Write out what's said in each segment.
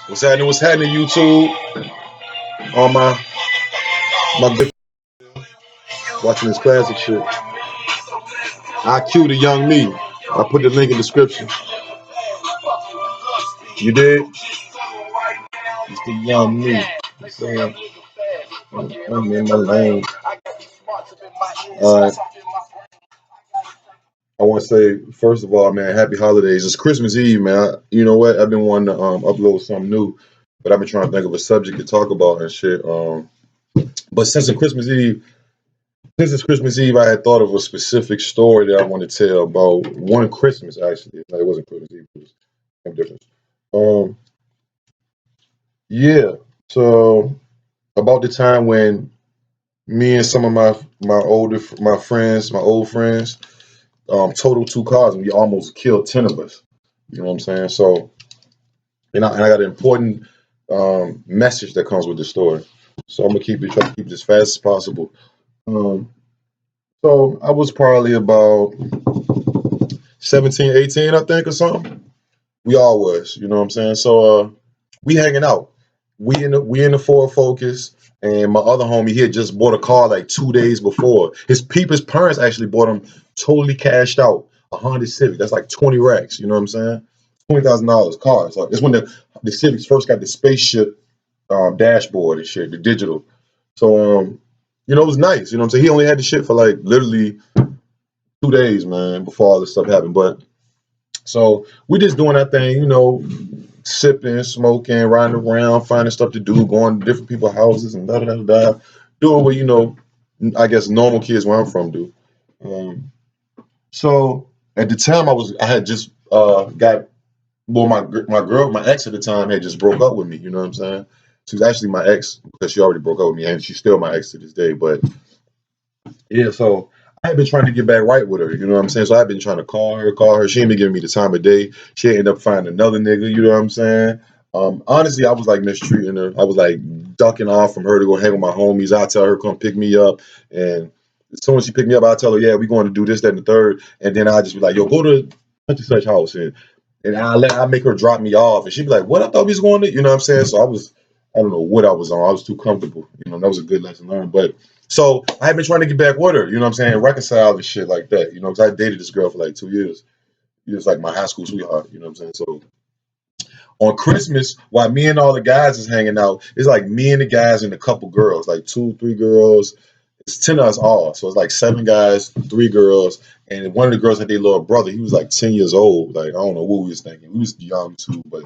What's happening? What's happening, YouTube? On my good watching this classic shit. IQ the young me. I put the link in the description. You did? It's the young me. So, I'm in my lane. All right. I want to say first of all, man, happy holidays. It's Christmas Eve, man. You know what? I've been wanting to upload something new, but I've been trying to think of a subject to talk about and shit. But since it's Christmas Eve, I had thought of a specific story that I want to tell about one Christmas. Actually, no, it wasn't Christmas Eve. It was some difference. Um, yeah. So about the time when me and some of my friends, my old friends, totaled two cars and we almost killed 10 of us. You know what I'm saying? So and I got an important message that comes with the story. So I'm gonna try to keep it as fast as possible. Um, so I was probably about 17, 18, I think, or something. We all was, you know what I'm saying? So we hanging out. We in the Ford Focus, and my other homie he had just bought a car like 2 days before. His parents actually bought him totally cashed out a Honda Civic. That's like 20 racks, you know what I'm saying? $20,000 car. So it's when the Civics first got the spaceship dashboard and shit, the digital. So it was nice, you know what I'm saying? He only had the shit for like literally 2 days, man, before all this stuff happened. But so we just doing that thing, sipping, smoking, riding around, finding stuff to do, going to different people's houses and da da da da, doing what I guess normal kids where I'm from do. Um, so at the time, I had just got my ex at the time had just broke up with me. You know what I'm saying? She was actually my ex because she already broke up with me, and she's still my ex to this day. But yeah, so I had been trying to get back right with her, you know what I'm saying? So I've been trying to call her. She ain't been giving me the time of day. She ended up finding another nigga, you know what I'm saying? Honestly, I was like mistreating her. I was like ducking off from her to go hang with my homies. I tell her come pick me up, and as soon as she picked me up, I tell her, yeah, we going to do this, that, and the third, and then I just be like, yo, go to such and such house, and I make her drop me off, and she'd be like, what? I thought we was going to, you know what I'm saying? So I don't know what I was on. I was too comfortable, that was a good lesson learned, but. So I had been trying to get back with her, you know what I'm saying, reconcile and shit like that, because I dated this girl for like 2 years. She was like my high school sweetheart, you know what I'm saying? So on Christmas, while me and all the guys is hanging out, it's like me and the guys and a couple girls, like 2, 3 girls. It's 10 of us all. So it's like 7 guys, 3 girls, and one of the girls had their little brother. He was like 10 years old. Like I don't know what we was thinking. We was young too, but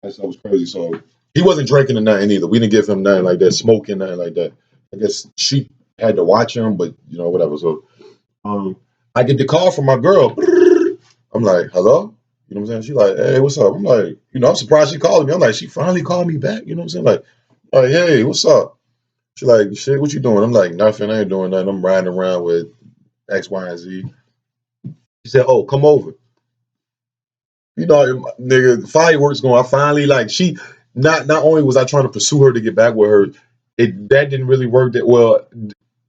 that was crazy. So he wasn't drinking or nothing either. We didn't give him nothing like that, smoking, nothing like that. I guess she had to watch him, but whatever. So um, I get the call from my girl. I'm like, hello? You know what I'm saying? She like, hey, what's up? I'm like, I'm surprised she called me. I'm like, she finally called me back. You know what I'm saying? Like, hey, what's up? She like, shit, what you doing? I'm like, nothing. I ain't doing nothing. I'm riding around with X, Y, and Z. She said, oh, come over. Nigga, fireworks going. I finally she not only was I trying to pursue her to get back with her, that didn't really work that well.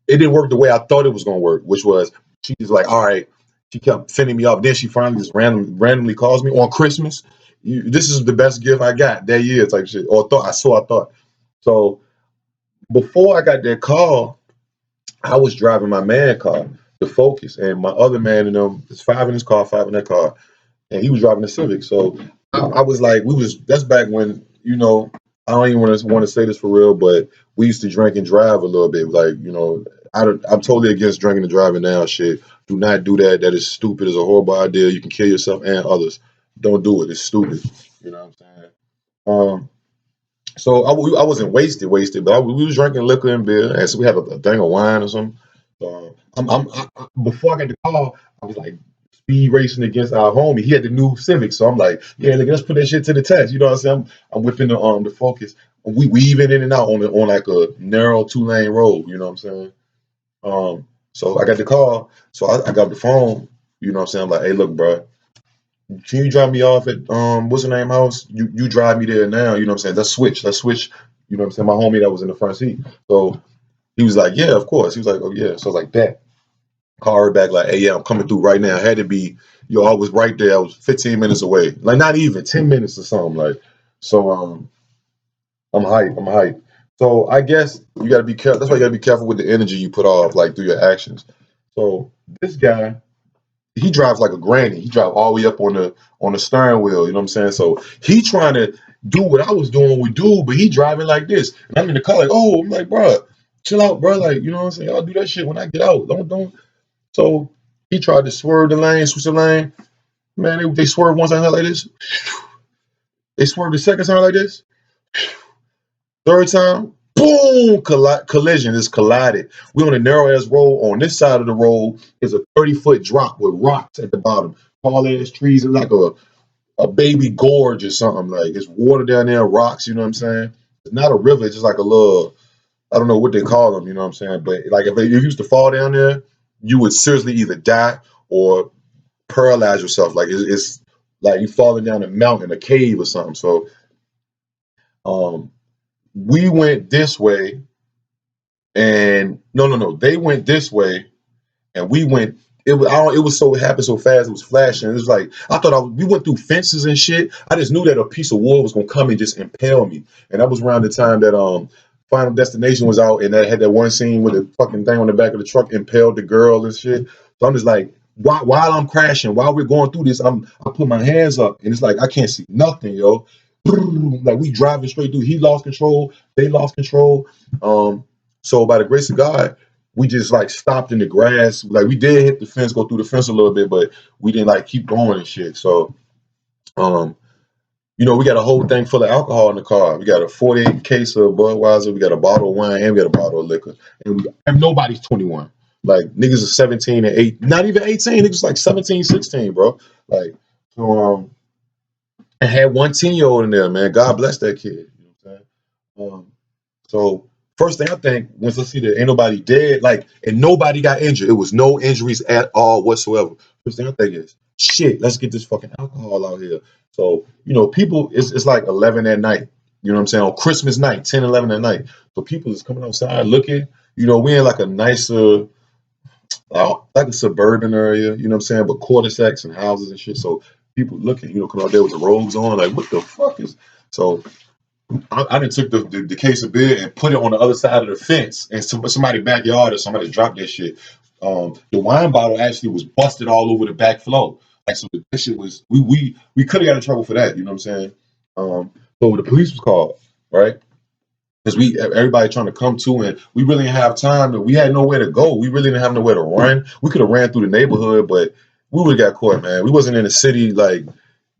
It didn't work the way I thought it was gonna work, which was she's like, all right, she kept fending me off. Then she finally just randomly calls me on Christmas. This is the best gift I got that year, type shit. Or I thought. So before I got that call, I was driving my man car, the Focus, and my other man and them, there's 5 in his car, 5 in that car, and he was driving the Civic. So I was like, that's back when, I don't even want to say this for real, but we used to drink and drive a little bit. Like, I'm totally against drinking and driving now. Shit, do not do that. That is stupid. It's a horrible idea. You can kill yourself and others. Don't do it. It's stupid. You know what I'm saying? Um, so I wasn't wasted, but we was drinking liquor and beer, and so we had a thing of wine or something. So before I got the call, I was like speed racing against our homie. He had the new Civic, so I'm like, yeah, nigga, let's put that shit to the test. You know what I'm saying? I'm whipping the Focus. We weaving in and out on like a narrow 2-lane road. You know what I'm saying? So I got the call, so I got the phone. You know what I'm saying? I'm like, hey, look, bro, can you drop me off at what's the name house? You drive me there now. You know what I'm saying? Let's switch. You know what I'm saying? My homie that was in the front seat. So he was like, yeah, of course. He was like, oh yeah. So I was like, that. Call her back like, hey, yeah, I'm coming through right now. I had to be, I was right there. I was 15 minutes away. Like not even 10 minutes or something. Like, so I'm hyped. I'm hyped. So I guess you gotta be careful. That's why you gotta be careful with the energy you put off, like through your actions. So this guy, he drives like a granny. He drive all the way up on the steering wheel. You know what I'm saying? So he trying to do what I was doing with dude, but he driving like this, and I'm in the car like, oh, I'm like, bro, chill out, bro. Like, you know what I'm saying? I'll do that shit when I get out. Don't. So he tried to swerve the lane, switch the lane. Man, they swerved once I heard like this. They swerved the second time like this. Third time, boom, collision is collided. We on a narrow ass road. On this side of the road is a 30-foot drop with rocks at the bottom. Tall ass trees. It's like a baby gorge or something. Like it's water down there, rocks, you know what I'm saying? It's not a river, it's just like a little, I don't know what they call them, you know what I'm saying? But like if you used to fall down there, you would seriously either die or paralyze yourself. Like it's like you falling down a mountain, a cave or something. So um we went this way and no, they went this way and we went. It was it was so, it happened so fast. It was flashing. It was like I thought we went through fences and shit. I just knew that a piece of wood was gonna come and just impale me. And that was around the time that Final Destination was out, and that had that one scene with the fucking thing on the back of the truck impaled the girl and shit. So I'm just like, while I'm crashing, while we're going through this, I put my hands up, and it's like I can't see nothing, yo. Like we driving straight through. He lost control. They lost control. So by the grace of God, we just like stopped in the grass. Like we did hit the fence, go through the fence a little bit, but we didn't like keep going and shit. So, um, we got a whole thing full of alcohol in the car. We got a 48 case of Budweiser, we got a bottle of wine, and we got a bottle of liquor. And nobody's 21. Like niggas are 17 and 8, not even 18. Niggas like 17, 16, bro. Like, so I had one 10-year-old in there, man. God bless that kid. You know what I'm saying? So first thing I think once I see that ain't nobody dead, like, and nobody got injured. It was no injuries at all whatsoever. First thing I think is, shit, let's get this fucking alcohol out here. So, people, it's like 11 at night. You know what I'm saying? On Christmas night, 10, 11 at night. So people is coming outside looking. We in like a nicer, like a suburban area, you know what I'm saying? But cul-de-sacs and houses and shit. So people looking, come out there with the robes on, like, what the fuck is. So I done took the case of beer and put it on the other side of the fence, and somebody backyard or somebody dropped that shit. The wine bottle actually was busted all over the back floor. Like, so that shit was, we could have got in trouble for that. You know what I'm saying? So the police was called, right? Because everybody trying to come to, and we really didn't have time. We had nowhere to go. We really didn't have nowhere to run. We could have ran through the neighborhood, but we would have got caught, man. We wasn't in the city, like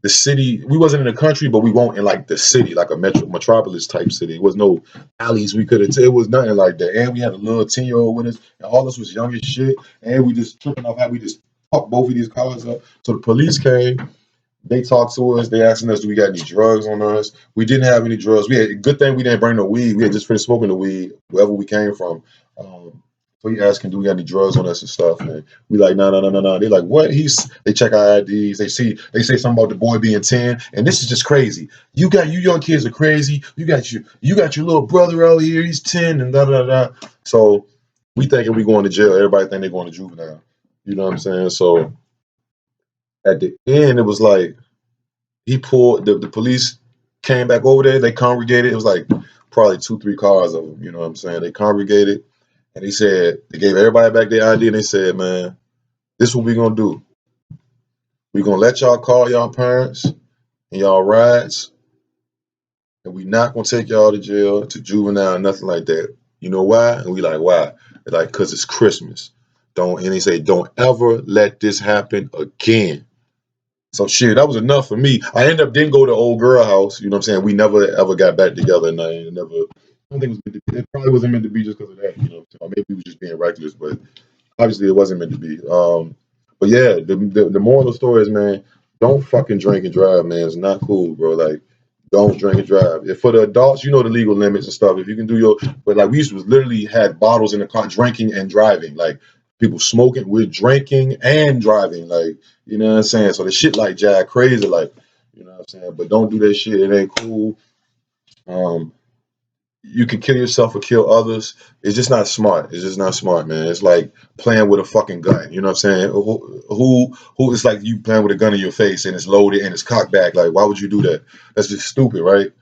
the city. We wasn't in the country, but we won't in like the city, like a metropolis type city. It was no alleys we could have. It was nothing like that. And we had a little 10-year-old with us, and all of us was young as shit. And we just tripping off how we just fucked both of these cars up. So the police came. They talked to us. They asking us, do we got any drugs on us? We didn't have any drugs. We had good thing we didn't bring no weed. We had just finished smoking the weed wherever we came from. So he asking, do we got any drugs on us and stuff? And we like, no. They like, what? They check our IDs. They say something about the boy being 10. And this is just crazy. You young kids are crazy. You got your little brother out here. He's 10 and da. So we thinking we going to jail. Everybody think they going to juvenile. You know what I'm saying? So at the end, it was like he pulled the police came back over there. They congregated. It was like probably 2-3 cars of them. You know what I'm saying? They congregated, and he said they gave everybody back their ID, and they said, "Man, this is what we gonna do. We gonna let y'all call y'all parents and y'all rides, and we not gonna take y'all to jail, to juvenile, nothing like that. You know why?" And we like, why? They're like, cause it's Christmas. And they say, don't ever let this happen again. So shit, that was enough for me. I ended up didn't go to old girl house. You know what I'm saying? We never ever got back together, and I never. I don't think it was meant to be. It probably wasn't meant to be just because of that. You know, or maybe we was just being reckless, but obviously it wasn't meant to be. But yeah, the moral of the story is, man, don't fucking drink and drive, man. It's not cool, bro. Like, don't drink and drive. If for the adults, the legal limits and stuff. If you can do but like we used to literally had bottles in the car, drinking and driving. Like people smoking, we're drinking and driving. Like, you know what I'm saying? So the shit like jack crazy, like, you know what I'm saying? But don't do that shit. It ain't cool. You can kill yourself or kill others. It's just not smart. It's just not smart, man. It's like playing with a fucking gun. You know what I'm saying? Who it's like you playing with a gun in your face and it's loaded and it's cocked back. Like, why would you do that? That's just stupid, right?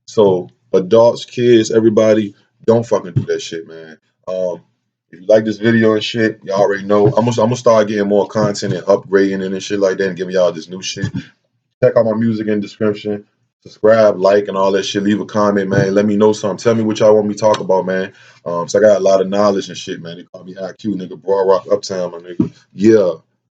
So adults, kids, everybody, don't fucking do that shit, man. If you like this video and shit, y'all already know. I'm gonna start getting more content and upgrading it and shit like that and giving y'all this new shit. Check out my music in the description. Subscribe, like, and all that shit. Leave a comment, man. Let me know something. Tell me what y'all want me to talk about, man. So I got a lot of knowledge and shit, man. They call me IQ, nigga. Broad Rock Uptown, my nigga. Yeah.